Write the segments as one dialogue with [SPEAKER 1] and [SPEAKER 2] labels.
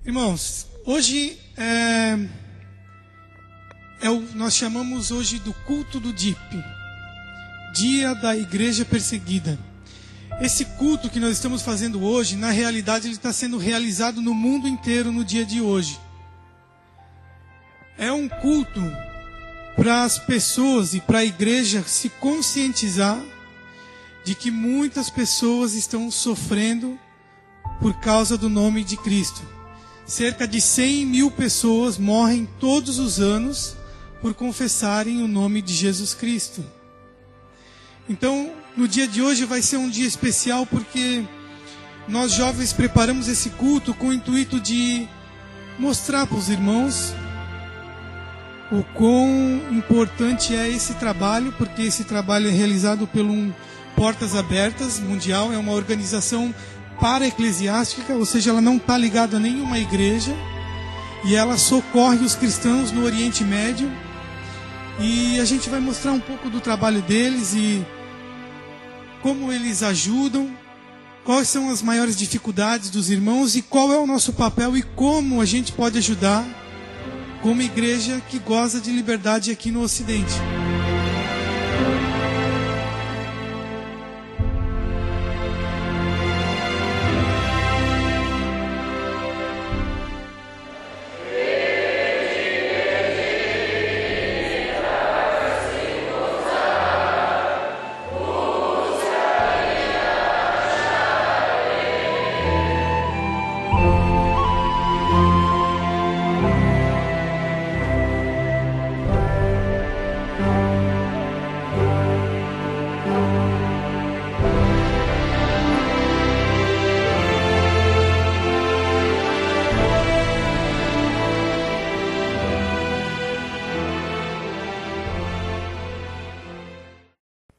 [SPEAKER 1] Irmãos, hoje nós chamamos hoje do culto do DIP, Dia da Igreja Perseguida. Esse culto que nós estamos fazendo hoje, na realidade, ele está sendo realizado no mundo inteiro no dia de hoje. É um culto para as pessoas e para a igreja se conscientizar de que muitas pessoas estão sofrendo por causa do nome de Cristo. Cerca de 100 mil pessoas morrem todos os anos por confessarem o nome de Jesus Cristo. Então, no dia de hoje vai ser um dia especial porque nós jovens preparamos esse culto com o intuito de mostrar para os irmãos o quão importante é esse trabalho, porque esse trabalho é realizado pelo Portas Abertas Mundial, é uma organização para-eclesiástica, ou seja, ela não está ligada a nenhuma igreja, e ela socorre os cristãos no Oriente Médio, e a gente vai mostrar um pouco do trabalho deles e como eles ajudam, quais são as maiores dificuldades dos irmãos e qual é o nosso papel e como a gente pode ajudar como igreja que goza de liberdade aqui no Ocidente.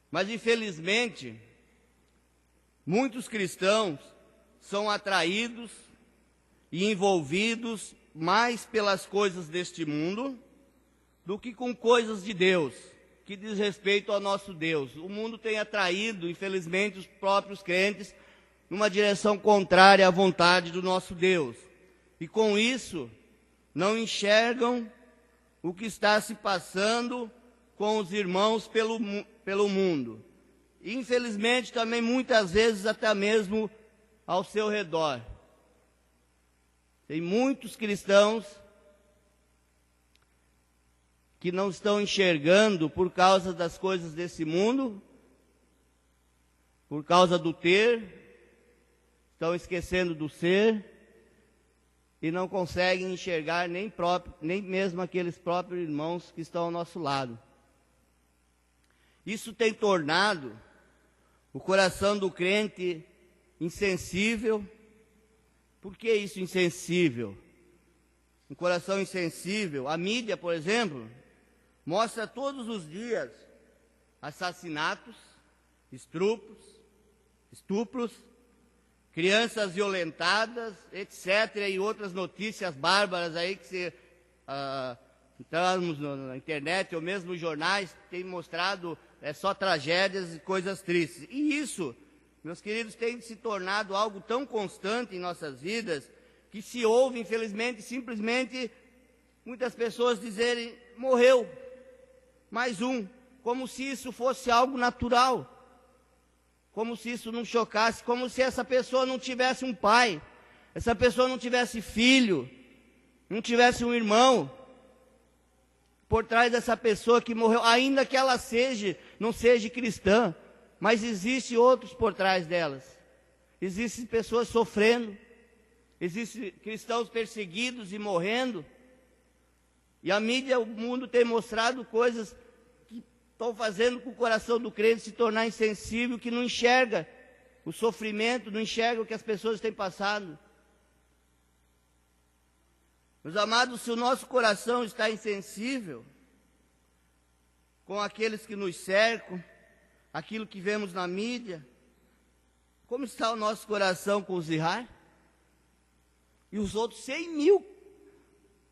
[SPEAKER 2] Mas, infelizmente, muitos cristãos são atraídos e envolvidos mais pelas coisas deste mundo do que com coisas de Deus, que diz respeito ao nosso Deus. O mundo tem atraído, infelizmente, os próprios crentes numa direção contrária à vontade do nosso Deus. E com isso, não enxergam o que está se passando com os irmãos pelo mundo. E, infelizmente, também muitas vezes até mesmo ao seu redor. Tem muitos cristãos que não estão enxergando por causa das coisas desse mundo, por causa do ter, estão esquecendo do ser e não conseguem enxergar nem mesmo aqueles próprios irmãos que estão ao nosso lado. Isso tem tornado o coração do crente insensível. Por que isso insensível? Um coração insensível. A mídia, por exemplo, mostra todos os dias assassinatos, estupros, crianças violentadas, etc. E outras notícias bárbaras aí que se entramos na internet ou mesmo nos jornais tem mostrado só tragédias e coisas tristes. E isso, meus queridos, tem se tornado algo tão constante em nossas vidas que se ouve, infelizmente, simplesmente muitas pessoas dizerem: morreu, mais um, como se isso fosse algo natural, como se isso não chocasse, como se essa pessoa não tivesse um pai, essa pessoa não tivesse filho, não tivesse um irmão por trás dessa pessoa que morreu, ainda que ela não seja cristã, mas existem outros por trás delas. Existem pessoas sofrendo, existem cristãos perseguidos e morrendo. E a mídia, o mundo tem mostrado coisas que estão fazendo com o coração do crente se tornar insensível, que não enxerga o sofrimento, não enxerga o que as pessoas têm passado. Meus amados, se o nosso coração está insensível com aqueles que nos cercam, aquilo que vemos na mídia, como está o nosso coração com o Zihar? E os outros 100 mil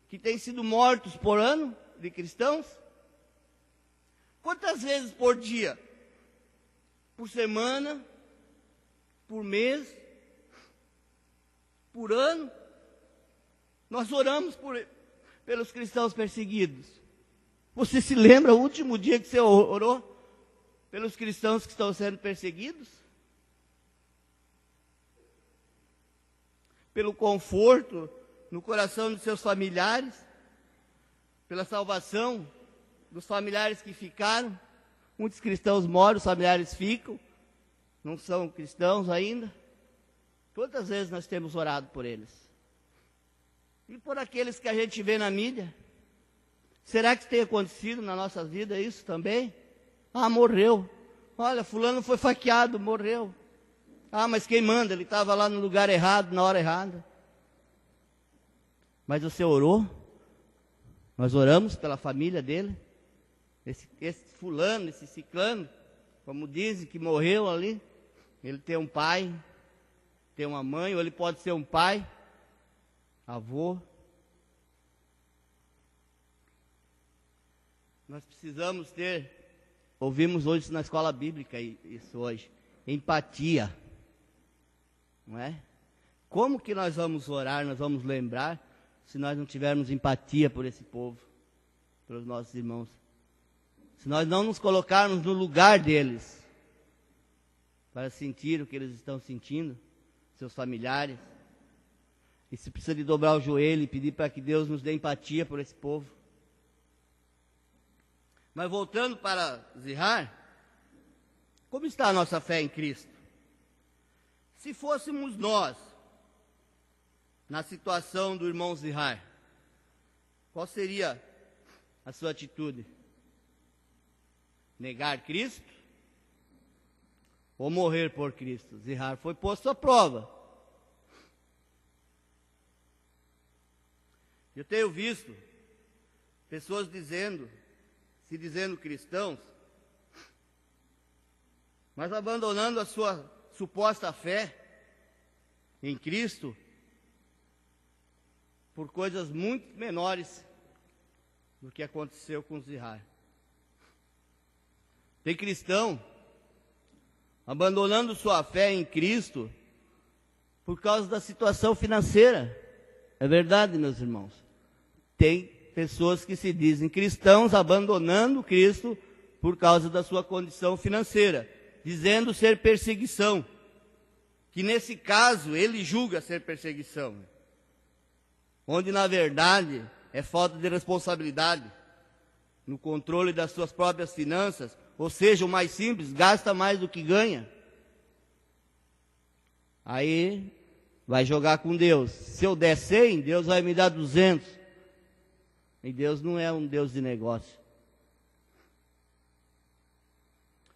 [SPEAKER 2] que têm sido mortos por ano de cristãos? Quantas vezes por dia? Por semana? Por mês? Por ano? Nós oramos pelos cristãos perseguidos. Você se lembra o último dia que você orou pelos cristãos que estão sendo perseguidos? Pelo conforto no coração dos seus familiares? Pela salvação dos familiares que ficaram? Muitos cristãos moram, os familiares ficam, não são cristãos ainda. Quantas vezes nós temos orado por eles? E por aqueles que a gente vê na mídia? Será que tem acontecido na nossa vida isso também? Ah, morreu. Olha, fulano foi faqueado, morreu. Ah, mas quem manda? Ele estava lá no lugar errado, na hora errada. Mas você orou? Nós oramos pela família dele? Esse fulano, esse ciclano, como dizem, que morreu ali. Ele tem um pai, tem uma mãe, ou ele pode ser um pai, avô. Nós precisamos ouvimos hoje na escola bíblica isso hoje, empatia, não é? Como que nós vamos orar, nós vamos lembrar, se nós não tivermos empatia por esse povo, pelos nossos irmãos? Se nós não nos colocarmos no lugar deles, para sentir o que eles estão sentindo, seus familiares, e se precisa de dobrar o joelho e pedir para que Deus nos dê empatia por esse povo. Mas voltando para Zihar, como está a nossa fé em Cristo? Se fôssemos nós, na situação do irmão Zihar, qual seria a sua atitude? Negar Cristo? Ou morrer por Cristo? Zihar foi posto à prova. Eu tenho visto pessoas se dizendo cristãos, mas abandonando a sua suposta fé em Cristo por coisas muito menores do que aconteceu com Zihar. Tem cristão abandonando sua fé em Cristo por causa da situação financeira. É verdade, meus irmãos. Tem pessoas que se dizem cristãos abandonando Cristo por causa da sua condição financeira, dizendo ser perseguição, que nesse caso ele julga ser perseguição, onde na verdade é falta de responsabilidade no controle das suas próprias finanças, ou seja, o mais simples, gasta mais do que ganha. Aí vai jogar com Deus. Se eu der 100, Deus vai me dar 200. E Deus não é um Deus de negócio.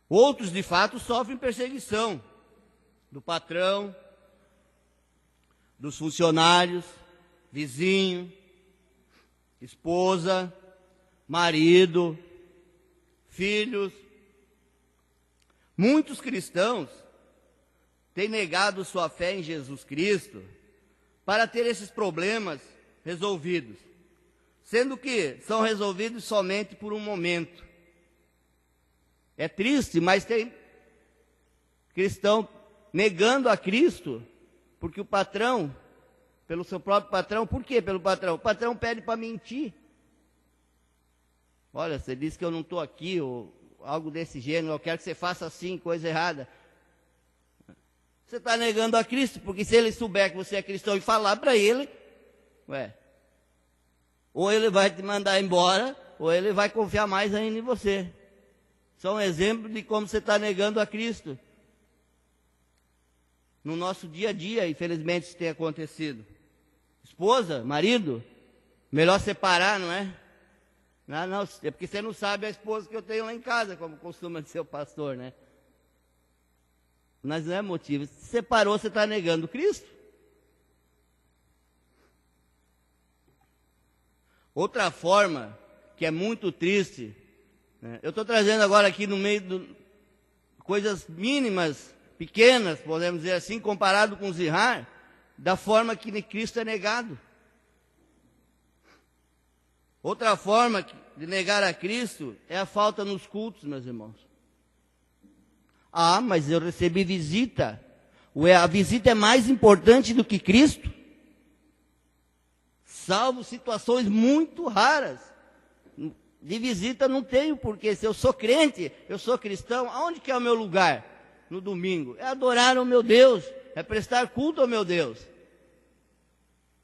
[SPEAKER 2] Outros, de fato, sofrem perseguição do patrão, dos funcionários, vizinho, esposa, marido, filhos. Muitos cristãos têm negado sua fé em Jesus Cristo para ter esses problemas resolvidos, sendo que são resolvidos somente por um momento. É triste, mas tem cristão negando a Cristo, porque o patrão, pelo seu próprio patrão, por quê pelo patrão? O patrão pede para mentir. Olha, você disse que eu não estou aqui, ou algo desse gênero, eu quero que você faça assim, coisa errada. Você está negando a Cristo, porque se ele souber que você é cristão e falar para ele, ou ele vai te mandar embora, ou ele vai confiar mais ainda em você. São um exemplo de como você está negando a Cristo. No nosso dia a dia, infelizmente, isso tem acontecido. Esposa, marido, melhor separar, não é? Não, é porque você não sabe a esposa que eu tenho lá em casa, como costuma dizer o pastor, né? Mas não é motivo. Se separou, você está negando Cristo. Outra forma, que é muito triste, né? Eu estou trazendo agora aqui no meio de coisas mínimas, pequenas, podemos dizer assim, comparado com Zihar, da forma que Cristo é negado. Outra forma de negar a Cristo é a falta nos cultos, meus irmãos. Ah, mas eu recebi visita. A visita é mais importante do que Cristo? salvo situações muito raras. De visita não tenho, porque se eu sou crente, eu sou cristão, aonde que é o meu lugar? No domingo. É adorar o meu Deus, é prestar culto ao meu Deus.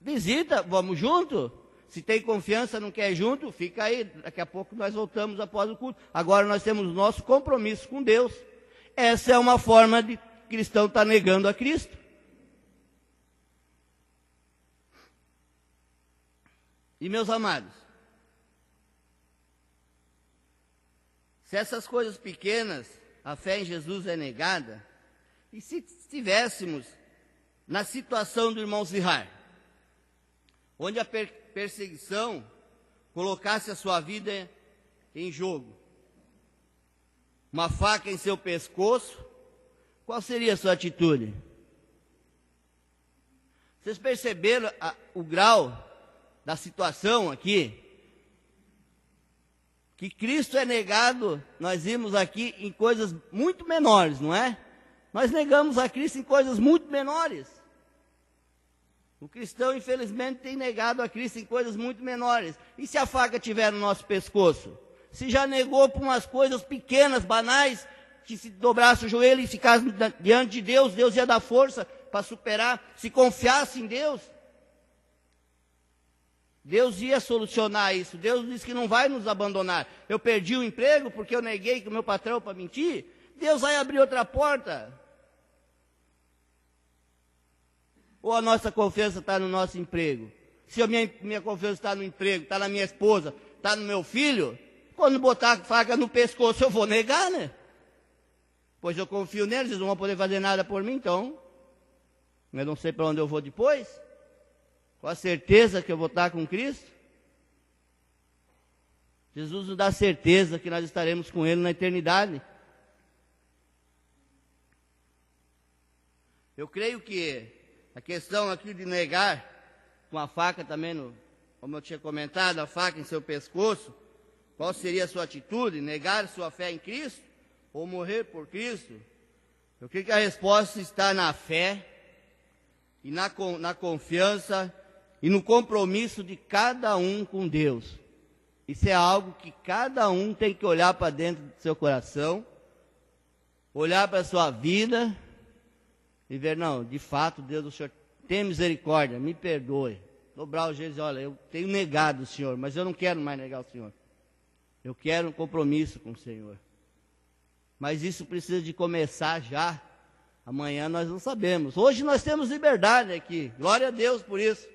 [SPEAKER 2] Visita, vamos junto. Se tem confiança, não quer junto, fica aí. Daqui a pouco nós voltamos após o culto. Agora nós temos o nosso compromisso com Deus. Essa é uma forma de cristão estar negando a Cristo. E meus amados, se essas coisas pequenas, a fé em Jesus é negada, e se estivéssemos na situação do irmão Zihar, onde a perseguição colocasse a sua vida em jogo, uma faca em seu pescoço, qual seria a sua atitude? Vocês perceberam o grau da situação aqui? Que Cristo é negado, nós vimos aqui em coisas muito menores, não é? Nós negamos a Cristo em coisas muito menores. O cristão, infelizmente, tem negado a Cristo em coisas muito menores. E se a faca estiver no nosso pescoço? Se já negou por umas coisas pequenas, banais, que se dobrasse o joelho e ficasse diante de Deus, Deus ia dar força para superar. Se confiasse em Deus, Deus ia solucionar isso. Deus disse que não vai nos abandonar. Eu perdi o emprego porque eu neguei que o meu patrão para mentir. Deus vai abrir outra porta. Ou a nossa confiança está no nosso emprego? Se a minha confiança está no emprego, está na minha esposa, está no meu filho, quando botar a faca no pescoço eu vou negar, né? Pois eu confio neles, eles não vão poder fazer nada por mim, então eu não sei para onde eu vou depois. Com a certeza que eu vou estar com Cristo? Jesus nos dá certeza que nós estaremos com Ele na eternidade. Eu creio que a questão aqui de negar, com a faca também, como eu tinha comentado, a faca em seu pescoço, qual seria a sua atitude? Negar sua fé em Cristo ou morrer por Cristo? Eu creio que a resposta está na fé e na confiança e no compromisso de cada um com Deus. Isso é algo que cada um tem que olhar para dentro do seu coração, olhar para a sua vida e ver, não, de fato, Deus, o Senhor tem misericórdia, me perdoe. Dobrar os joelhos e dizer, olha, eu tenho negado o Senhor, mas eu não quero mais negar o Senhor. Eu quero um compromisso com o Senhor. Mas isso precisa de começar já. Amanhã nós não sabemos. Hoje nós temos liberdade aqui. Glória a Deus por isso.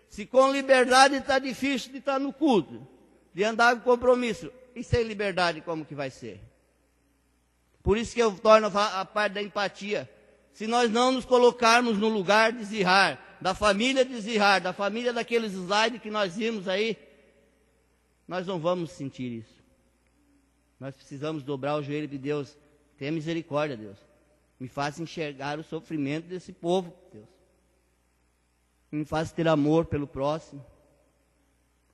[SPEAKER 2] Se com liberdade está difícil de estar no culto, de andar com compromisso, e sem liberdade como que vai ser? Por isso que eu torno a parte da empatia. Se nós não nos colocarmos no lugar de Zihar, da família de Zihar, da família daqueles slides que nós vimos aí, nós não vamos sentir isso. Nós precisamos dobrar o joelho de Deus. Tenha misericórdia, Deus. Me faça enxergar o sofrimento desse povo, Deus. Me faça ter amor pelo próximo.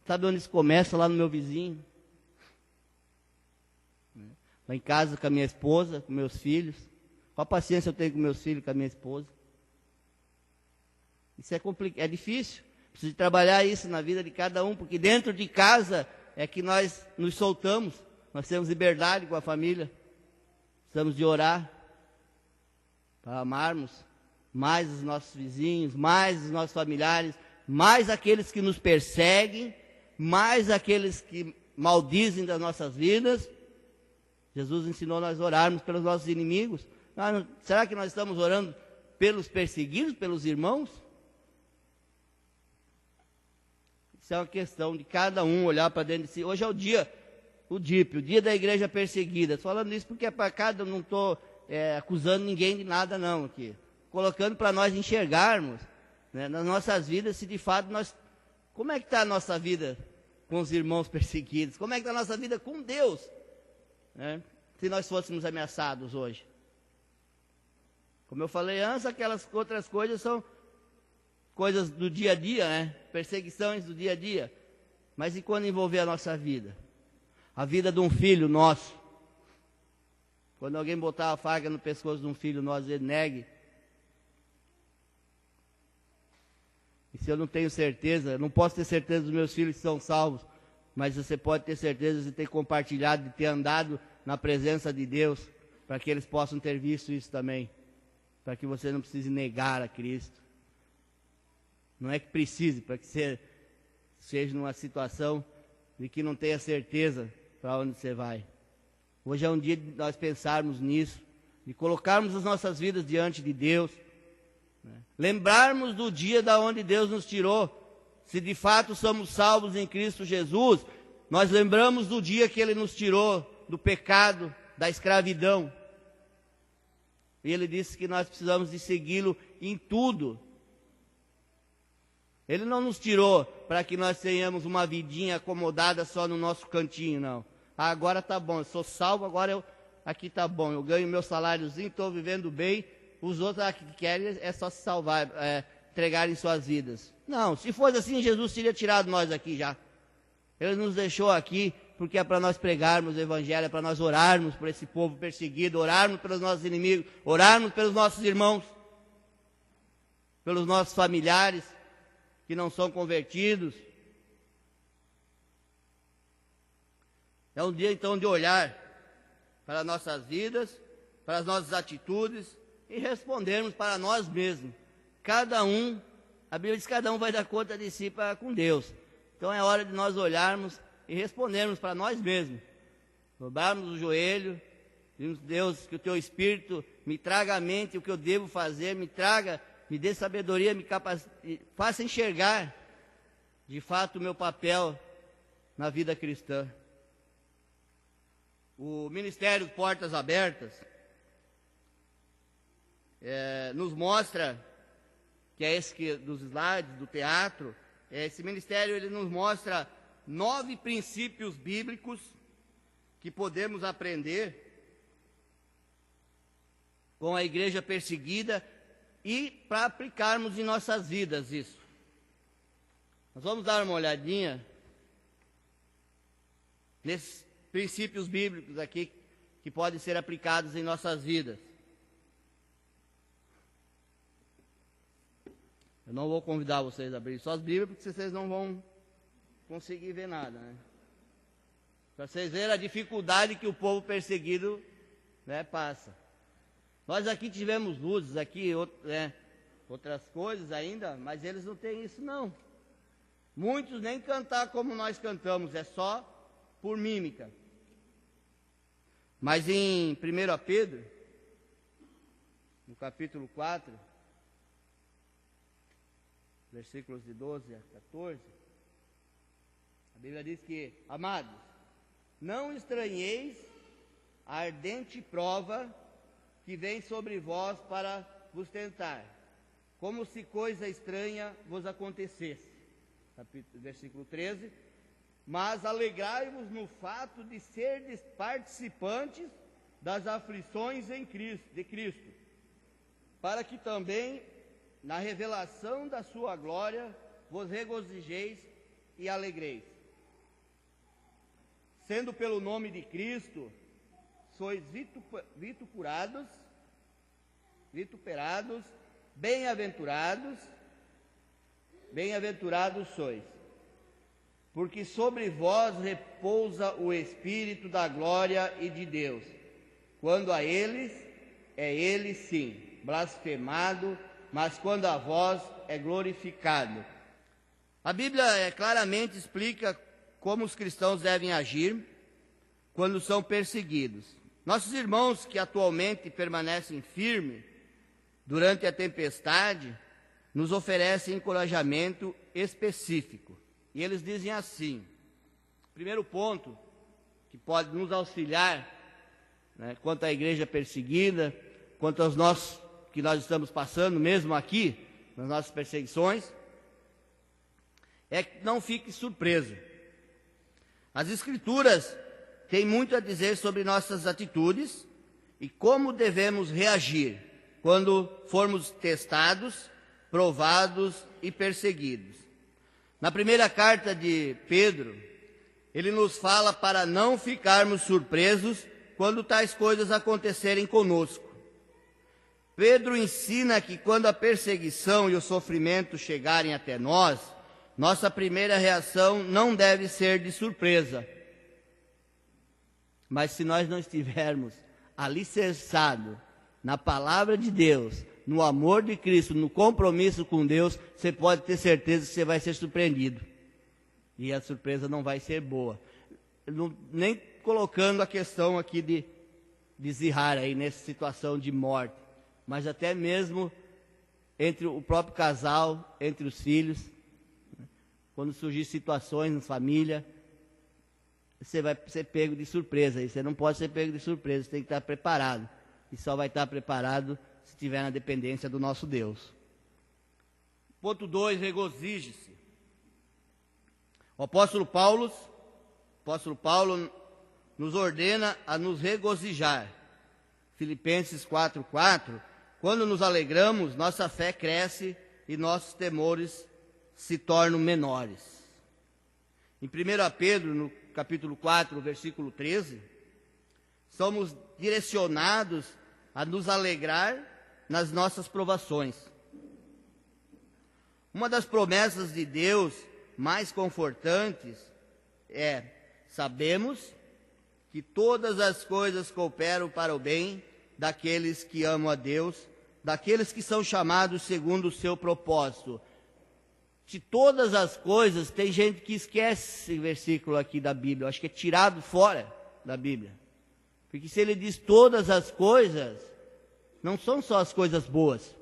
[SPEAKER 2] Sabe onde isso começa? Lá no meu vizinho. Lá em casa com a minha esposa, com meus filhos. Qual paciência eu tenho com meus filhos, com a minha esposa? Isso é complicado, é difícil. Preciso trabalhar isso na vida de cada um, porque dentro de casa é que nós nos soltamos. Nós temos liberdade com a família. Precisamos de orar para amarmos mais os nossos vizinhos, mais os nossos familiares, mais aqueles que nos perseguem, mais aqueles que maldizem das nossas vidas. Jesus ensinou nós a orarmos pelos nossos inimigos. Será que nós estamos orando pelos perseguidos, pelos irmãos? Isso é uma questão de cada um olhar para dentro de si. Hoje é o dia da igreja perseguida. Estou falando isso porque é para cada um, não estou acusando ninguém de nada não aqui. Colocando para nós enxergarmos, né, nas nossas vidas, se de fato nós... Como é que está a nossa vida com os irmãos perseguidos? Como é que está a nossa vida com Deus? Né, se nós fôssemos ameaçados hoje. Como eu falei antes, aquelas outras coisas são coisas do dia a dia, né? Perseguições do dia a dia. Mas e quando envolver a nossa vida? A vida de um filho nosso. Quando alguém botar a faca no pescoço de um filho nosso, ele negue. E se eu não tenho certeza, eu não posso ter certeza dos meus filhos que são salvos, mas você pode ter certeza de ter compartilhado, de ter andado na presença de Deus, para que eles possam ter visto isso também, para que você não precise negar a Cristo. Não é que precise, para que você seja numa situação de que não tenha certeza para onde você vai. Hoje é um dia de nós pensarmos nisso, de colocarmos as nossas vidas diante de Deus, né? Lembrarmos do dia da onde Deus nos tirou. Se de fato somos salvos em Cristo Jesus, nós lembramos do dia que Ele nos tirou do pecado, da escravidão. E Ele disse que nós precisamos de segui-lo em tudo. Ele não nos tirou para que nós tenhamos uma vidinha acomodada só no nosso cantinho, não. Ah, agora tá bom, eu sou salvo, agora aqui tá bom, eu ganho meu saláriozinho, estou vivendo bem, os outros que querem é só se salvar, entregarem suas vidas. Não, se fosse assim, Jesus teria tirado nós aqui já. Ele nos deixou aqui porque é para nós pregarmos o Evangelho, é para nós orarmos por esse povo perseguido, orarmos pelos nossos inimigos, orarmos pelos nossos irmãos, pelos nossos familiares que não são convertidos. É um dia então de olhar para nossas vidas, para as nossas atitudes e respondermos para nós mesmos. Cada um, a Bíblia diz que cada um vai dar conta de si com Deus. Então é hora de nós olharmos e respondermos para nós mesmos. Dobrarmos o joelho, dizemos: Deus, que o Teu Espírito me traga à mente o que eu devo fazer, me dê sabedoria, faça enxergar de fato o meu papel na vida cristã. O Ministério Portas Abertas nos mostra, que é esse dos slides, do teatro, esse ministério ele nos mostra 9 princípios bíblicos que podemos aprender com a igreja perseguida e para aplicarmos em nossas vidas isso. Nós vamos dar uma olhadinha nesses princípios bíblicos aqui que podem ser aplicados em nossas vidas. Eu não vou convidar vocês a abrir só as Bíblias, porque vocês não vão conseguir ver nada, né? Para vocês verem a dificuldade que o povo perseguido, né, passa. Nós aqui tivemos luzes, aqui outras coisas ainda, mas eles não têm isso não. Muitos nem cantar como nós cantamos, é só por mímica. Mas em 1 Pedro, no capítulo 4, versículos de 12 a 14, a Bíblia diz que: amados, não estranheis a ardente prova que vem sobre vós para vos tentar, como se coisa estranha vos acontecesse. Versículo 13: mas alegrai-vos no fato de serdes participantes das aflições de Cristo, para que também na revelação da sua glória vos regozijeis e alegreis. Sendo pelo nome de Cristo sois vituperados, bem-aventurados sois, porque sobre vós repousa o Espírito da glória e de Deus, quando a eles, é ele sim, blasfemado, mas quando a vós é glorificado. A Bíblia claramente explica como os cristãos devem agir quando são perseguidos. Nossos irmãos que atualmente permanecem firmes durante a tempestade nos oferecem encorajamento específico. E eles dizem assim: primeiro ponto que pode nos auxiliar, né, quanto à igreja perseguida, quanto aos nossos que nós estamos passando mesmo aqui, nas nossas perseguições, é que não fique surpreso. As Escrituras têm muito a dizer sobre nossas atitudes e como devemos reagir quando formos testados, provados e perseguidos. Na primeira carta de Pedro, ele nos fala para não ficarmos surpresos quando tais coisas acontecerem conosco. Pedro ensina que quando a perseguição e o sofrimento chegarem até nós, nossa primeira reação não deve ser de surpresa. Mas se nós não estivermos alicerçados na palavra de Deus, no amor de Cristo, no compromisso com Deus, você pode ter certeza que você vai ser surpreendido. E a surpresa não vai ser boa. Nem colocando a questão aqui de Zihar aí nessa situação de morte, mas até mesmo entre o próprio casal, entre os filhos, quando surgir situações na família, você vai ser pego de surpresa. E você não pode ser pego de surpresa, você tem que estar preparado. E só vai estar preparado se estiver na dependência do nosso Deus. Ponto 2, regozije-se. O apóstolo Paulo nos ordena a nos regozijar. Filipenses 4:4, quando nos alegramos, nossa fé cresce e nossos temores se tornam menores. Em 1 Pedro, no capítulo 4, versículo 13, somos direcionados a nos alegrar nas nossas provações. Uma das promessas de Deus mais confortantes é: sabemos que todas as coisas cooperam para o bem daqueles que amam a Deus, daqueles que são chamados segundo o seu propósito. De todas as coisas, tem gente que esquece esse versículo aqui da Bíblia, eu acho que é tirado fora da Bíblia. Porque se ele diz todas as coisas, não são só as coisas boas.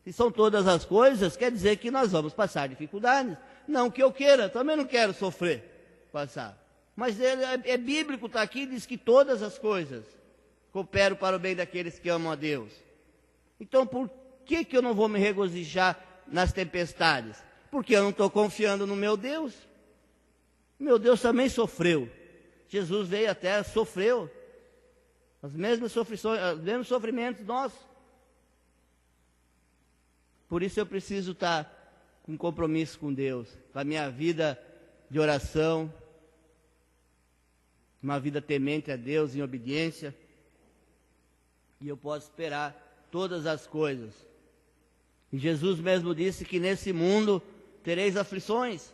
[SPEAKER 2] Se são todas as coisas, quer dizer que nós vamos passar dificuldades. Não que eu queira, também não quero sofrer, passar. Mas é bíblico, está aqui, diz que todas as coisas cooperam para o bem daqueles que amam a Deus. Então, por que eu não vou me regozijar nas tempestades? Porque eu não estou confiando no meu Deus. Meu Deus também sofreu. Jesus veio à terra, sofreu os mesmos sofrimentos nossos. Por isso eu preciso estar com compromisso com Deus, com a minha vida de oração, uma vida temente a Deus, em obediência, e eu posso esperar todas as coisas. E Jesus mesmo disse que nesse mundo tereis aflições.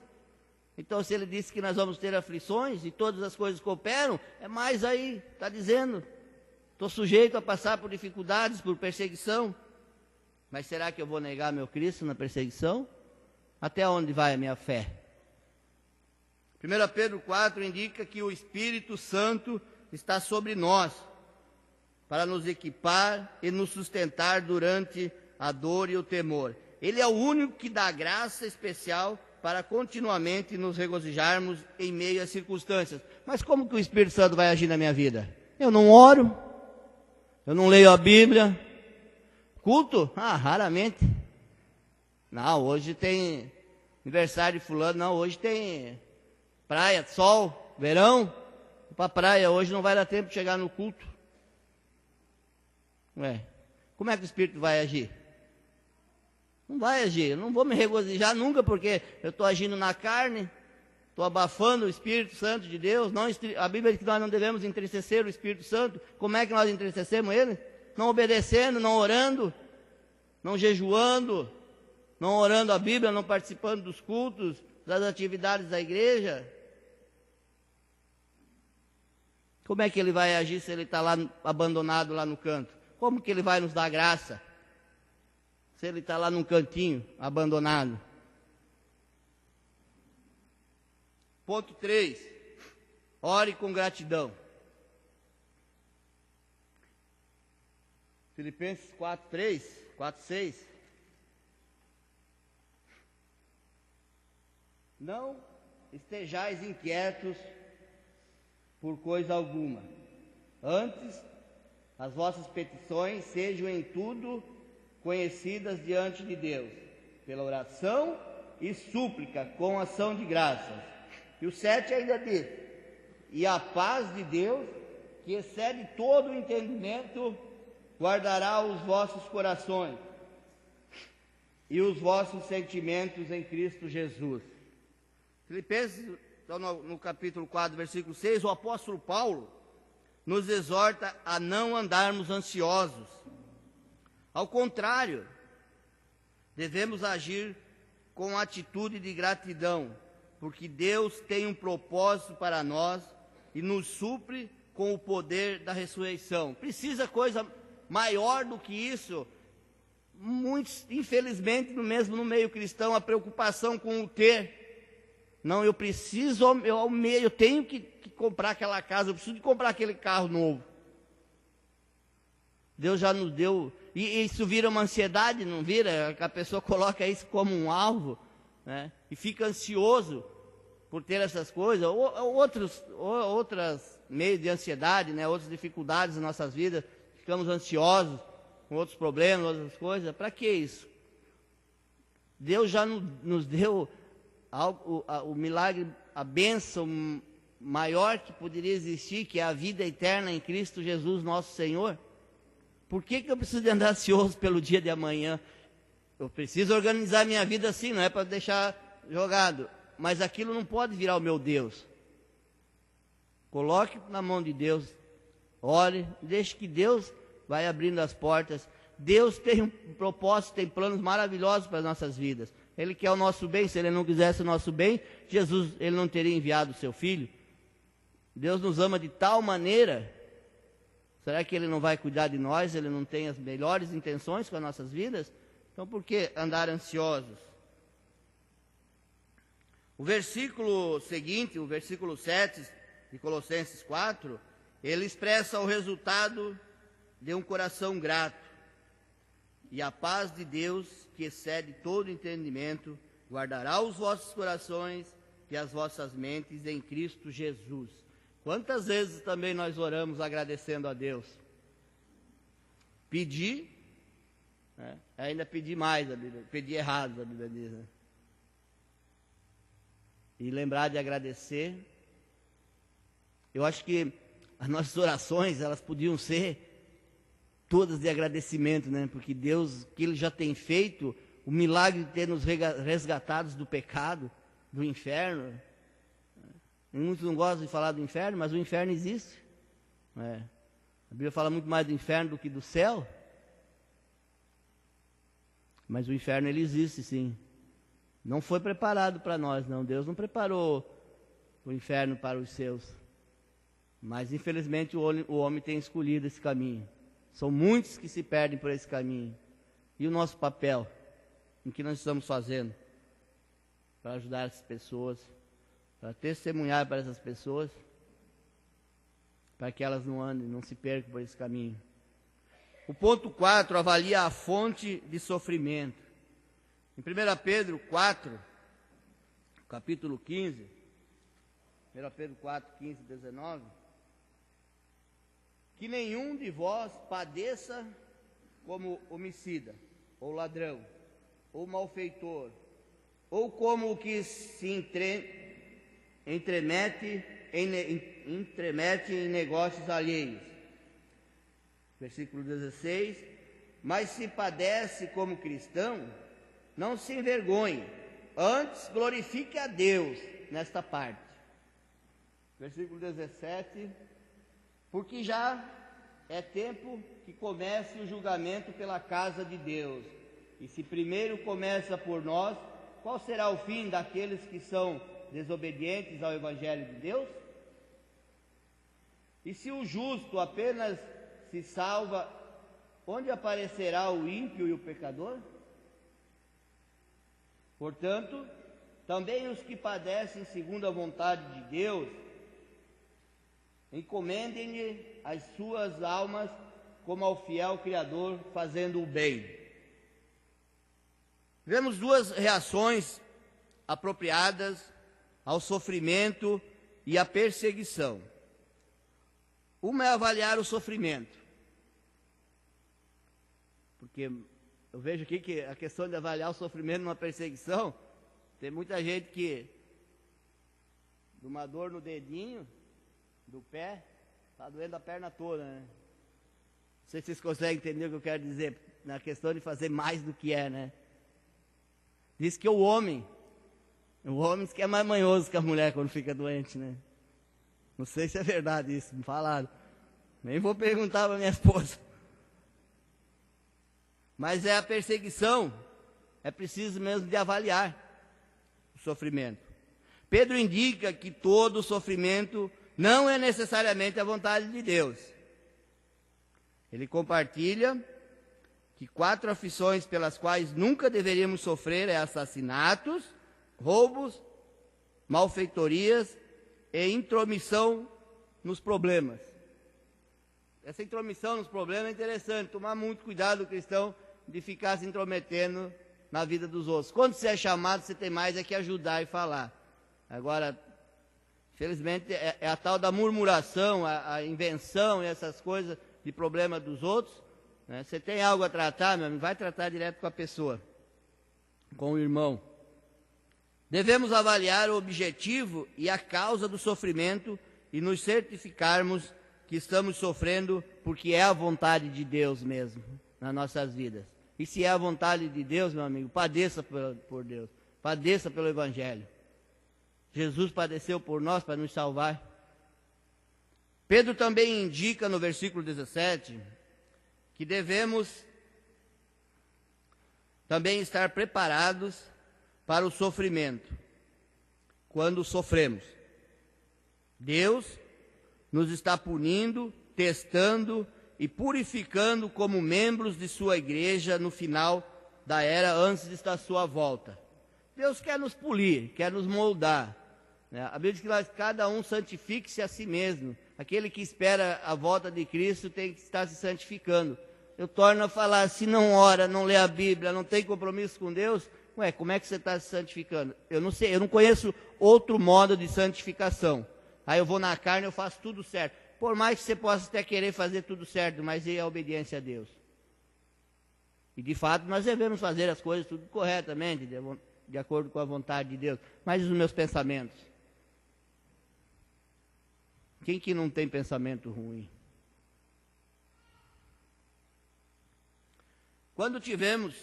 [SPEAKER 2] Então, se ele disse que nós vamos ter aflições e todas as coisas cooperam, é mais aí, está dizendo, estou sujeito a passar por dificuldades, por perseguição. Mas será que eu vou negar meu Cristo na perseguição? Até onde vai a minha fé? 1 Pedro 4 indica que o Espírito Santo está sobre nós, para nos equipar e nos sustentar durante a dor e o temor. Ele é o único que dá graça especial para continuamente nos regozijarmos em meio às circunstâncias. Mas como que o Espírito Santo vai agir na minha vida? Eu não oro, eu não leio a Bíblia. Culto? Raramente. Não, hoje tem aniversário de fulano, não, hoje tem praia, sol, verão. Vou para a praia, hoje não vai dar tempo de chegar no culto. Como é que o Espírito vai agir? Não vai agir, eu não vou me regozijar nunca, porque eu estou agindo na carne, estou abafando o Espírito Santo de Deus. Não, a Bíblia diz que nós não devemos entristecer o Espírito Santo. Como é que nós entristecemos ele? Não obedecendo, não orando, não jejuando, não orando a Bíblia, não participando dos cultos, das atividades da igreja. Como é que ele vai agir se ele está lá abandonado lá no canto? Como que ele vai nos dar graça se ele está lá num cantinho, abandonado? Ponto 3. Ore com gratidão. Filipenses 4:6. Não estejais inquietos por coisa alguma. Antes, as vossas petições sejam em tudo conhecidas diante de Deus, pela oração e súplica, com ação de graças. E o 7 ainda diz: e a paz de Deus, que excede todo o entendimento, guardará os vossos corações e os vossos sentimentos em Cristo Jesus. Filipenses, então, no capítulo 4, versículo 6, o apóstolo Paulo nos exorta a não andarmos ansiosos. Ao contrário, devemos agir com atitude de gratidão, porque Deus tem um propósito para nós e nos supre com o poder da ressurreição. Precisa coisa maior do que isso? Muitos, infelizmente, mesmo no meio cristão, a preocupação com o ter. Não, eu preciso, eu tenho que comprar aquela casa, eu preciso de comprar aquele carro novo. Deus já nos deu, e isso vira uma ansiedade, não vira? A pessoa coloca isso como um alvo, né? E fica ansioso por ter essas coisas, outras meios de ansiedade, né? Outras dificuldades nas nossas vidas, ficamos ansiosos com outros problemas, outras coisas. Para que isso? Deus já nos deu o milagre, a bênção maior que poderia existir, que é a vida eterna em Cristo Jesus, nosso Senhor. Por que eu preciso de andar ansioso pelo dia de amanhã? Eu preciso organizar minha vida assim, não é para deixar jogado. Mas aquilo não pode virar o meu Deus. Coloque na mão de Deus. Ore, deixe que Deus vai abrindo as portas. Deus tem um propósito, tem planos maravilhosos para as nossas vidas. Ele quer o nosso bem. Se Ele não quisesse o nosso bem, Jesus, Ele não teria enviado o seu Filho. Deus nos ama de tal maneira. Será que Ele não vai cuidar de nós? Ele não tem as melhores intenções com as nossas vidas? Então por que andar ansiosos? O versículo seguinte, o versículo 7 de Colossenses 4, ele expressa o resultado de um coração grato. E a paz de Deus, que excede todo entendimento, guardará os vossos corações e as vossas mentes em Cristo Jesus. Quantas vezes também nós oramos agradecendo a Deus? Pedir, né? Ainda pedir mais, a Bíblia, pedir errado, a Bíblia diz, né? E lembrar de agradecer. Eu acho que as nossas orações, elas podiam ser todas de agradecimento, né? Porque Deus, que Ele já tem feito, o milagre de ter nos resgatados do pecado, do inferno. Muitos não gostam de falar do inferno, mas o inferno existe. A Bíblia fala muito mais do inferno do que do céu. Mas o inferno, ele existe, sim. Não foi preparado para nós, não. Deus não preparou o inferno para os seus. Mas, infelizmente, o homem tem escolhido esse caminho. São muitos que se perdem por esse caminho. E o nosso papel? O que nós estamos fazendo para ajudar essas pessoas, para testemunhar para essas pessoas, para que elas não andem, não se percam por esse caminho. O ponto 4 avalia a fonte de sofrimento. Em 1 Pedro 4, capítulo 15, 1 Pedro 4, 15 e 19, que nenhum de vós padeça como homicida, ou ladrão, ou malfeitor, ou como o que se entremete em negócios alheios. Versículo 16, mas se padece como cristão, não se envergonhe, antes glorifique a Deus nesta parte. Versículo 17, porque já é tempo que comece o julgamento pela casa de Deus. E se primeiro começa por nós, qual será o fim daqueles que são desobedientes ao Evangelho de Deus? E se o justo apenas se salva, onde aparecerá o ímpio e o pecador? Portanto, também os que padecem segundo a vontade de Deus, encomendem-lhe as suas almas como ao fiel Criador, fazendo o bem. Vemos duas reações apropriadas ao sofrimento e à perseguição. Uma é avaliar o sofrimento. Porque eu vejo aqui que a questão de avaliar o sofrimento numa perseguição, tem muita gente que, de uma dor no dedinho, do pé, está doendo a perna toda, né? Não sei se vocês conseguem entender o que eu quero dizer, na questão de fazer mais do que é, né? Diz que o homem diz que é mais manhoso que a mulher quando fica doente, né? Não sei se é verdade isso, me falaram. Nem vou perguntar para minha esposa. mas é a perseguição. É preciso mesmo de avaliar o sofrimento. Pedro indica que todo sofrimento não é necessariamente a vontade de Deus. Ele compartilha que 4 aflições pelas quais nunca deveríamos sofrer é assassinatos, roubos, malfeitorias e intromissão nos problemas. Essa intromissão nos problemas é interessante, tomar muito cuidado o cristão de ficar se intrometendo na vida dos outros. Quando você é chamado, você tem mais é que ajudar e falar. Agora, infelizmente, é a tal da murmuração, a invenção e essas coisas de problema dos outros. Né? Você tem algo a tratar, meu amigo, vai tratar direto com a pessoa, com o irmão. Devemos avaliar o objetivo e a causa do sofrimento e nos certificarmos que estamos sofrendo porque é a vontade de Deus mesmo nas nossas vidas. E se é a vontade de Deus, meu amigo, padeça por Deus, padeça pelo Evangelho. Jesus padeceu por nós para nos salvar. Pedro também indica no versículo 17 que devemos também estar preparados para o sofrimento quando sofremos. Deus nos está punindo, testando e purificando como membros de sua igreja no final da era, antes da sua volta. Deus quer nos polir, quer nos moldar. A Bíblia diz que cada um santifique-se a si mesmo. Aquele que espera a volta de Cristo tem que estar se santificando. Eu torno a falar, se não ora, não lê a Bíblia, não tem compromisso com Deus, como é que você está se santificando? Eu não sei, eu não conheço outro modo de santificação. Aí eu vou na carne, eu faço tudo certo. Por mais que você possa até querer fazer tudo certo, mas e a obediência a Deus? E de fato nós devemos fazer as coisas tudo corretamente, de acordo com a vontade de Deus. Mas os meus pensamentos? Quem que não tem pensamento ruim? Quando tivermos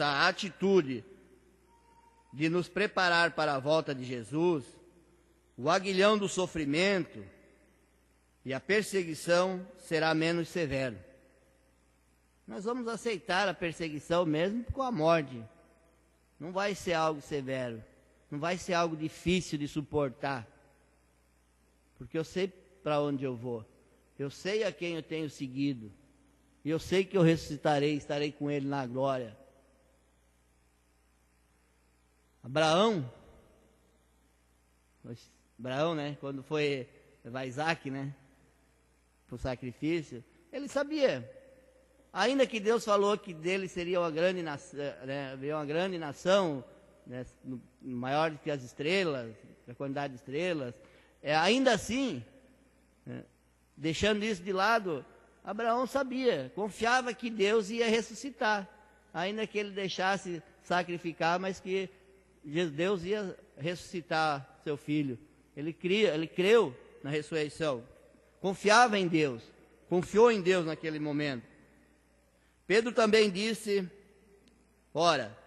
[SPEAKER 2] a atitude de nos preparar para a volta de Jesus, o aguilhão do sofrimento e a perseguição será menos severo. Nós vamos aceitar a perseguição mesmo com a morte. Não vai ser algo severo, não vai ser algo difícil de suportar. Porque eu sei para onde eu vou, eu sei a quem eu tenho seguido, e eu sei que eu ressuscitarei, estarei com ele na glória. Abraão, né, quando foi levar Isaac, né, para o sacrifício, ele sabia, ainda que Deus falou que dele seria uma grande nação, né, maior do que as estrelas, a quantidade de estrelas, ainda assim, deixando isso de lado, Abraão sabia, confiava que Deus ia ressuscitar, ainda que ele deixasse sacrificar, mas que Deus ia ressuscitar seu filho. Ele creu na ressurreição, confiava em Deus, confiou em Deus naquele momento. Pedro também disse, ora,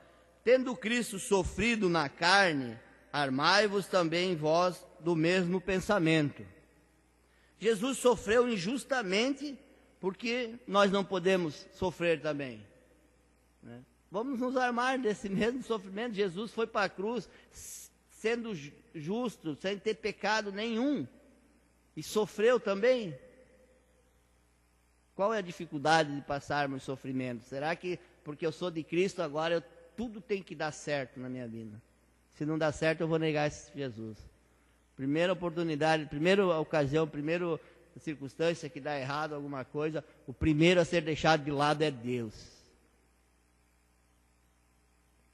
[SPEAKER 2] tendo Cristo sofrido na carne, armai-vos também vós do mesmo pensamento. Jesus sofreu injustamente, porque nós não podemos sofrer também, né? Vamos nos armar desse mesmo sofrimento. Jesus foi para a cruz sendo justo, sem ter pecado nenhum, e sofreu também. Qual é a dificuldade de passarmos sofrimento? Será que porque eu sou de Cristo agora tudo tem que dar certo na minha vida? Se não dá certo, eu vou negar esse Jesus. Primeira oportunidade, primeira ocasião, primeira circunstância que dá errado alguma coisa, o primeiro a ser deixado de lado é Deus.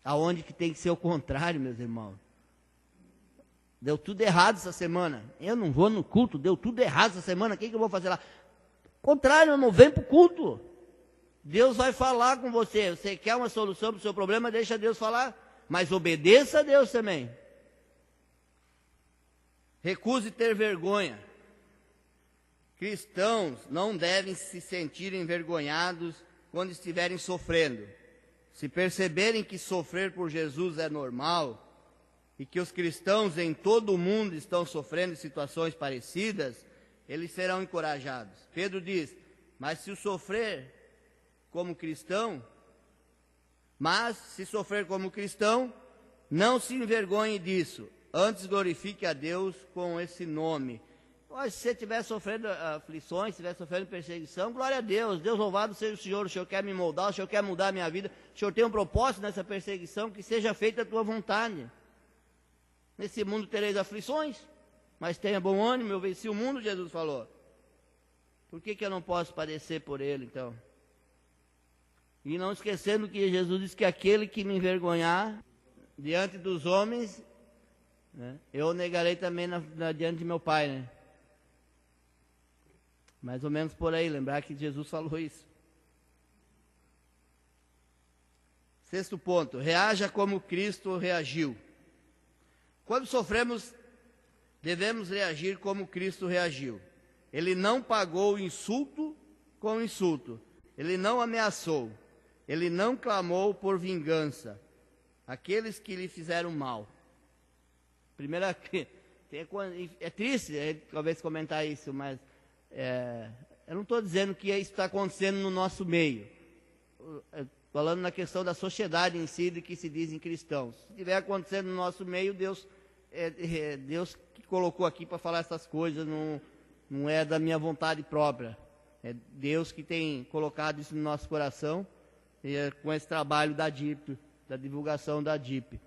[SPEAKER 2] Aonde que tem que ser o contrário, meus irmãos? Deu tudo errado essa semana. Eu não vou no culto, deu tudo errado essa semana, o que eu vou fazer lá? Contrário, irmão, vem para o culto. Deus vai falar com você. Você quer uma solução para o seu problema, deixa Deus falar. Mas obedeça a Deus também. Recuse ter vergonha. Cristãos não devem se sentir envergonhados quando estiverem sofrendo. Se perceberem que sofrer por Jesus é normal e que os cristãos em todo o mundo estão sofrendo situações parecidas, eles serão encorajados. Pedro diz, mas se o sofrer como cristão, mas se sofrer como cristão, não se envergonhe disso, antes glorifique a Deus com esse nome. Se você estiver sofrendo aflições, estiver sofrendo perseguição, glória a Deus, Deus louvado seja o Senhor quer me moldar, o Senhor quer mudar a minha vida, o Senhor tem um propósito nessa perseguição, que seja feita a tua vontade. Nesse mundo tereis aflições, mas tenha bom ânimo, eu venci o mundo, Jesus falou. Por que eu não posso padecer por ele, então? E não esquecendo que Jesus disse que aquele que me envergonhar diante dos homens, né, eu negarei também diante de meu Pai, né? Mais ou menos por aí, lembrar que Jesus falou isso. Sexto ponto, reaja como Cristo reagiu. Quando sofremos, devemos reagir como Cristo reagiu. Ele não pagou insulto com insulto. Ele não ameaçou. Ele não clamou por vingança. Aqueles que lhe fizeram mal. Primeira, é triste talvez comentar isso, mas eu não estou dizendo que isso está acontecendo no nosso meio. Falando na questão da sociedade em si, de que se dizem cristãos. Se estiver acontecendo no nosso meio, Deus que colocou aqui para falar essas coisas, não é da minha vontade própria. É Deus que tem colocado isso no nosso coração, com esse trabalho da DIP, da divulgação da DIP.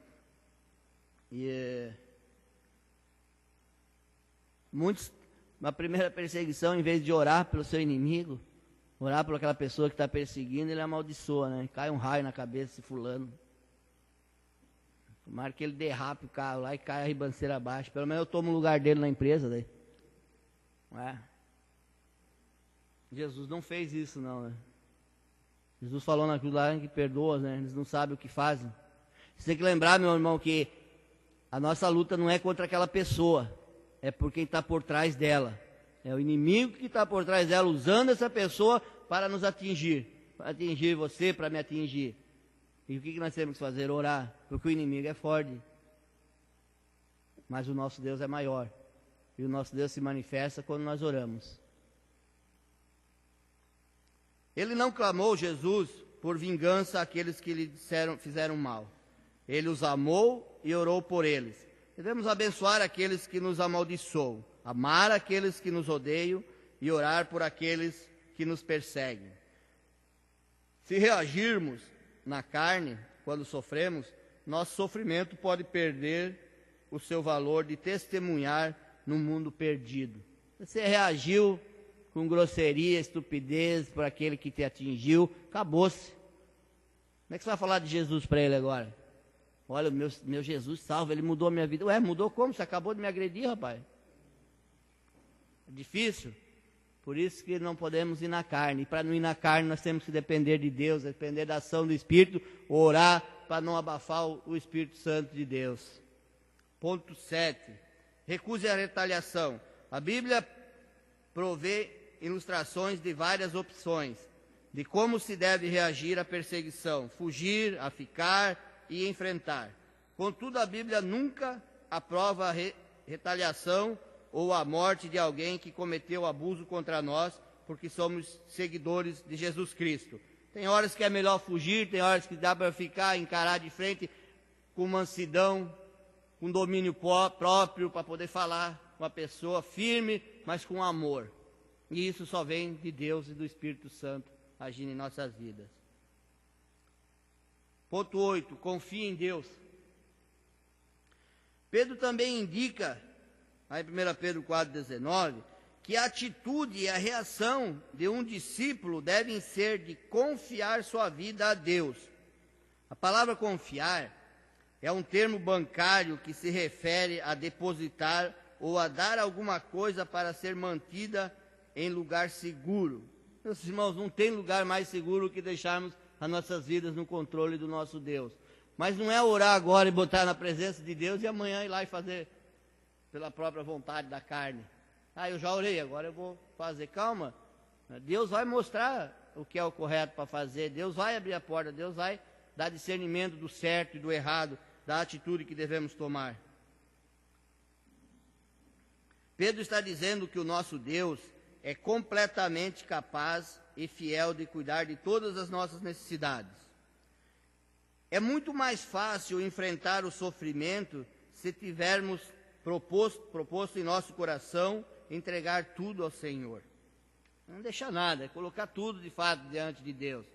[SPEAKER 2] Muitos, na primeira perseguição, em vez de orar pelo seu inimigo, orar por aquela pessoa que está perseguindo, ele amaldiçoa, né? Cai um raio na cabeça desse fulano. Tomara que ele derrape o carro lá e caia a ribanceira abaixo. Pelo menos eu tomo o lugar dele na empresa. Daí. Não é? Jesus não fez isso, não, né? Jesus falou na cruz lá que perdoa, né? Eles não sabem o que fazem. Você tem que lembrar, meu irmão, que a nossa luta não é contra aquela pessoa, é por quem está por trás dela. É o inimigo que está por trás dela, usando essa pessoa para nos atingir. Para atingir você, para me atingir. E o que nós temos que fazer? Orar. Porque o inimigo é forte. Mas o nosso Deus é maior. E o nosso Deus se manifesta quando nós oramos. Ele não clamou, Jesus, por vingança àqueles que lhe fizeram mal. Ele os amou e orou por eles. Devemos abençoar aqueles que nos amaldiçoam, amar aqueles que nos odeiam e orar por aqueles que nos perseguem. Se reagirmos na carne, quando sofremos, nosso sofrimento pode perder o seu valor de testemunhar no mundo perdido. Você reagiu com grosseria, estupidez por aquele que te atingiu, acabou-se. Como é que você vai falar de Jesus para ele agora? Olha, meu Jesus salva, ele mudou a minha vida. Ué, mudou como? Você acabou de me agredir, rapaz. É difícil. Por isso que não podemos ir na carne. E para não ir na carne, nós temos que depender de Deus, depender da ação do Espírito, orar para não abafar o Espírito Santo de Deus. Ponto 7. Recuse a retaliação. A Bíblia provê ilustrações de várias opções de como se deve reagir à perseguição, fugir, a ficar e enfrentar. Contudo, a Bíblia nunca aprova a retaliação ou a morte de alguém que cometeu abuso contra nós, porque somos seguidores de Jesus Cristo. Tem horas que é melhor fugir, tem horas que dá para ficar, encarar de frente com mansidão, com domínio próprio, para poder falar com a pessoa firme, mas com amor. E isso só vem de Deus e do Espírito Santo agindo em nossas vidas. Ponto 8. Confie em Deus. Pedro também indica, aí 1 Pedro 4,19, que a atitude e a reação de um discípulo devem ser de confiar sua vida a Deus. A palavra confiar é um termo bancário que se refere a depositar ou a dar alguma coisa para ser mantida em lugar seguro. Meus irmãos, não tem lugar mais seguro que deixarmos as nossas vidas no controle do nosso Deus. Mas não é orar agora e botar na presença de Deus e amanhã ir lá e fazer pela própria vontade da carne. Eu já orei, agora eu vou fazer. Calma, Deus vai mostrar o que é o correto para fazer. Deus vai abrir a porta, Deus vai dar discernimento do certo e do errado, da atitude que devemos tomar. Pedro está dizendo que o nosso Deus é completamente capaz e fiel de cuidar de todas as nossas necessidades. É muito mais fácil enfrentar o sofrimento se tivermos proposto em nosso coração entregar tudo ao Senhor. Não deixar nada, é colocar tudo de fato diante de Deus.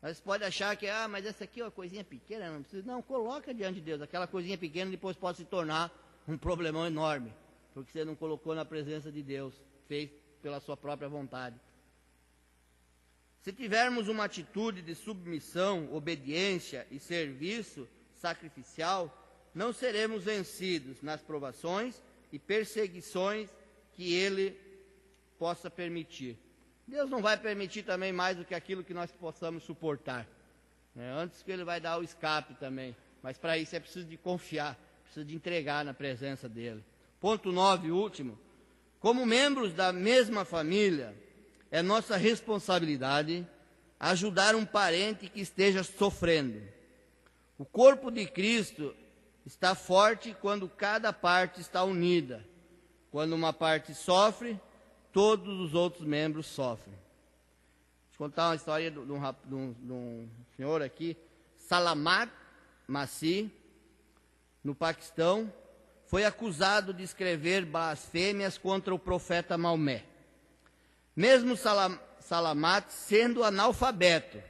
[SPEAKER 2] Mas pode achar que, mas essa aqui é uma coisinha pequena, não precisa. Não, coloca diante de Deus. Aquela coisinha pequena depois pode se tornar um problemão enorme, porque você não colocou na presença de Deus, fez pela sua própria vontade. Se tivermos uma atitude de submissão, obediência e serviço sacrificial, não seremos vencidos nas provações e perseguições que Ele possa permitir. Deus não vai permitir também mais do que aquilo que nós possamos suportar. Antes que Ele vai dar o escape também. Mas para isso é preciso de confiar, precisa de entregar na presença dEle. Ponto 9, último. Como membros da mesma família, é nossa responsabilidade ajudar um parente que esteja sofrendo. O corpo de Cristo está forte quando cada parte está unida. Quando uma parte sofre, todos os outros membros sofrem. Deixa eu contar uma história de um senhor aqui, Salamat Masih, no Paquistão, foi acusado de escrever blasfêmias contra o profeta Maomé. Mesmo Salamat sendo analfabeto.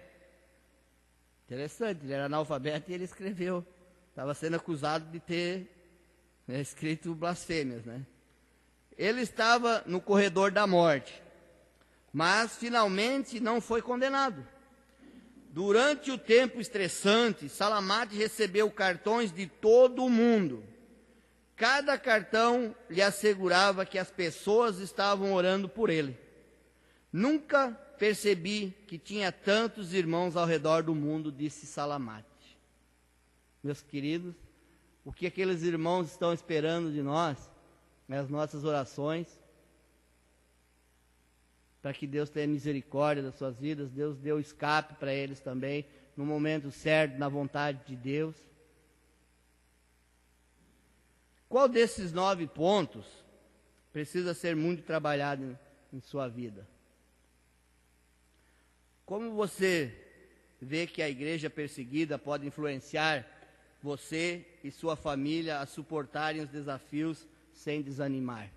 [SPEAKER 2] Interessante, ele era analfabeto e ele escreveu. Estava sendo acusado de ter escrito blasfêmias, Ele estava no corredor da morte, mas finalmente não foi condenado. Durante o tempo estressante, Salamat recebeu cartões de todo o mundo. Cada cartão lhe assegurava que as pessoas estavam orando por ele. Nunca percebi que tinha tantos irmãos ao redor do mundo, disse Salamat. Meus queridos, o que aqueles irmãos estão esperando de nós, as nossas orações, para que Deus tenha misericórdia das suas vidas, Deus deu escape para eles também, no momento certo, na vontade de Deus. Qual desses 9 pontos precisa ser muito trabalhado em sua vida? Como você vê que a igreja perseguida pode influenciar você e sua família a suportarem os desafios sem desanimar?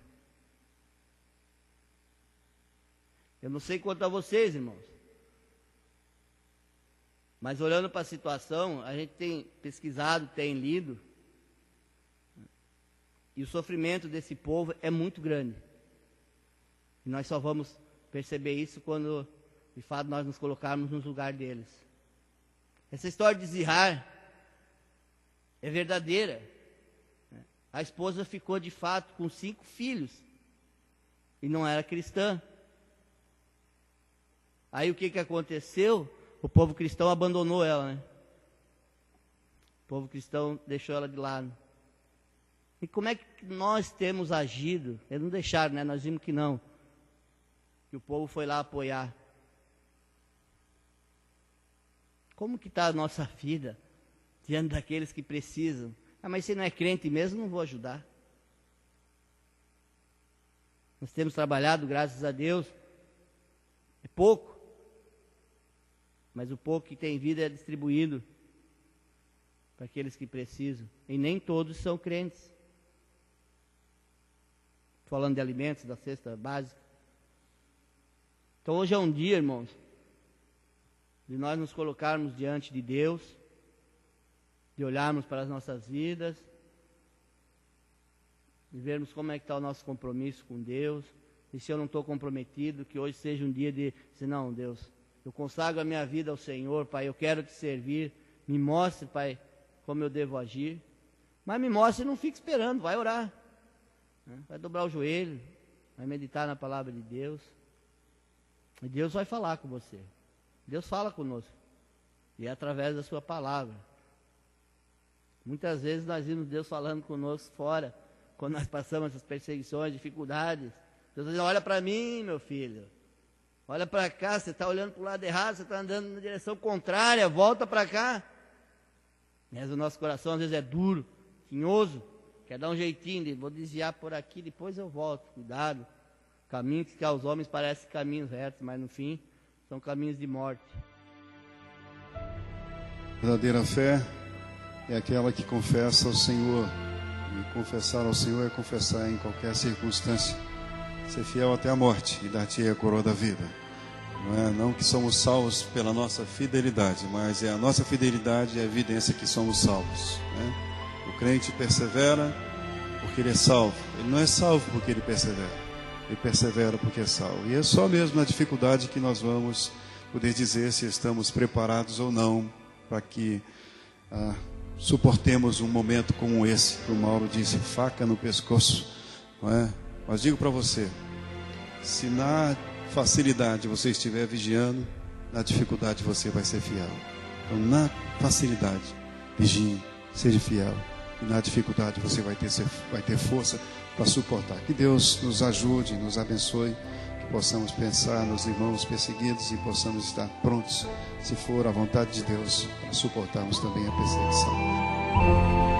[SPEAKER 2] Eu não sei quanto a vocês, irmãos, mas olhando para a situação, a gente tem pesquisado, tem lido, e o sofrimento desse povo é muito grande. E nós só vamos perceber isso quando, de fato, nós nos colocarmos no lugar deles. Essa história de Zihar é verdadeira. A esposa ficou, de fato, com 5 filhos, e não era cristã. Aí o que aconteceu? O povo cristão abandonou ela, O povo cristão deixou ela de lado. E como é que nós temos agido? Eles não deixaram, Nós vimos que não. Que o povo foi lá apoiar. Como que está a nossa vida diante daqueles que precisam? Mas você não é crente mesmo, não vou ajudar. Nós temos trabalhado, graças a Deus. É pouco. Mas o pouco que tem vida é distribuído para aqueles que precisam. E nem todos são crentes. Falando de alimentos, da cesta básica. Então hoje é um dia, irmãos, de nós nos colocarmos diante de Deus, de olharmos para as nossas vidas, de vermos como é que está o nosso compromisso com Deus, e se eu não estou comprometido, que hoje seja um dia de dizer, não, Deus, eu consagro a minha vida ao Senhor, Pai, eu quero te servir, me mostre, Pai, como eu devo agir, mas me mostre e não fique esperando, vai orar, vai dobrar o joelho, vai meditar na palavra de Deus, e Deus vai falar com você. Deus fala conosco, e é através da sua palavra. Muitas vezes nós vimos Deus falando conosco fora, quando nós passamos essas perseguições, dificuldades. Deus diz, olha para mim, meu filho, olha para cá, você está olhando para o lado errado, você está andando na direção contrária, volta para cá. Mas o nosso coração às vezes é duro, tinhoso, quer dar um jeitinho, vou desviar por aqui, depois eu volto, cuidado. Caminhos que aos homens parecem caminhos retos, mas no fim são caminhos de morte.
[SPEAKER 3] A verdadeira fé é aquela que confessa ao Senhor. E confessar ao Senhor é confessar em qualquer circunstância. Ser fiel até a morte e dar-te a coroa da vida. Não que somos salvos pela nossa fidelidade, mas é a nossa fidelidade é a evidência que somos salvos. O crente persevera porque ele é salvo. Ele não é salvo porque ele persevera. Ele persevera porque é salvo. E é só mesmo na dificuldade que nós vamos poder dizer se estamos preparados ou não para que suportemos um momento como esse, que o Mauro disse, faca no pescoço. Mas digo para você, se na facilidade você estiver vigiando, na dificuldade você vai ser fiel. Então, na facilidade, vigie, seja fiel. E na dificuldade você vai ter força para suportar. Que Deus nos ajude, nos abençoe, que possamos pensar nos irmãos perseguidos e possamos estar prontos, se for a vontade de Deus, para suportarmos também a perseguição.